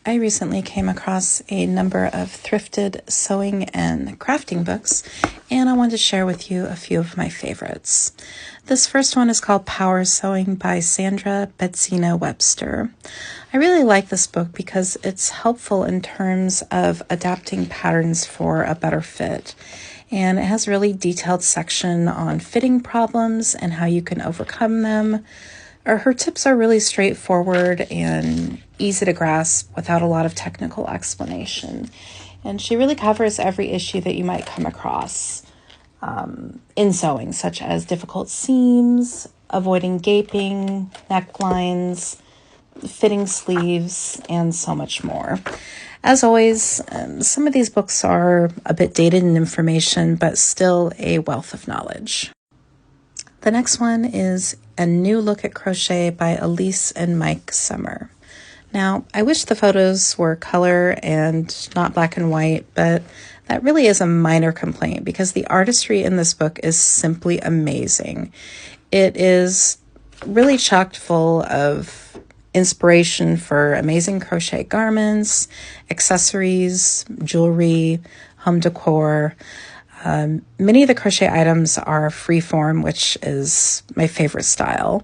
I recently came across a number of thrifted sewing and crafting books, and I wanted to share with you a few of my favorites. This first one is called Power Sewing by Sandra Betsina Webster. I really like this book because it's helpful in terms of adapting patterns for a better fit. And it has a really detailed section on fitting problems and how you can overcome them. Her tips are really straightforward and easy to grasp without a lot of technical explanation. And she really covers every issue that you might come across in sewing, such as difficult seams, avoiding gaping, necklines, fitting sleeves, and so much more. As always, some of these books are a bit dated in information, but still a wealth of knowledge. The next one is A New Look at Crochet by Elise and Mike Summer. Now, I wish the photos were color and not black and white, but that really is a minor complaint because the artistry in this book is simply amazing. It is really chock full of inspiration for amazing crochet garments, accessories, jewelry, home decor. Many of the crochet items are freeform, which is my favorite style.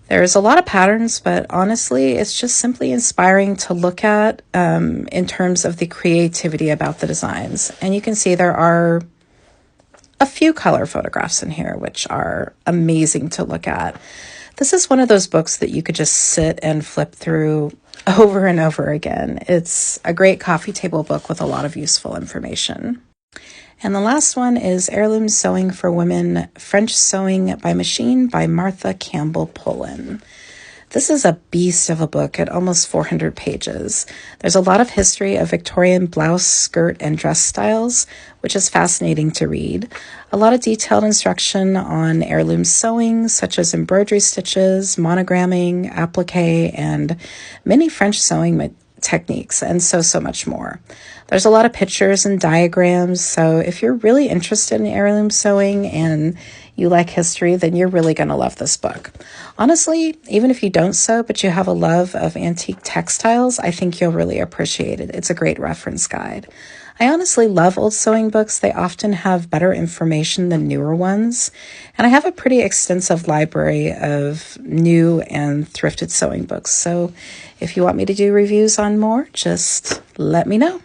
There's a lot of patterns, but honestly, it's just simply inspiring to look at in terms of the creativity about the designs. And you can see there are a few color photographs in here, which are amazing to look at. This is one of those books that you could just sit and flip through over and over again. It's a great coffee table book with a lot of useful information. And the last one is Heirloom Sewing for Women, French Sewing by Machine by Martha Campbell Pullen. This is a beast of a book at almost 400 pages. There's a lot of history of Victorian blouse, skirt, and dress styles, which is fascinating to read. A lot of detailed instruction on heirloom sewing, such as embroidery stitches, monogramming, applique, and many French sewing techniques, and so much more. There's a lot of pictures and diagrams, so if you're really interested in heirloom sewing and you like history, then you're really going to love this book. Honestly, even if you don't sew, but you have a love of antique textiles, I think you'll really appreciate it. It's a great reference guide. I honestly love old sewing books. They often have better information than newer ones. And I have a pretty extensive library of new and thrifted sewing books. So if you want me to do reviews on more, just let me know.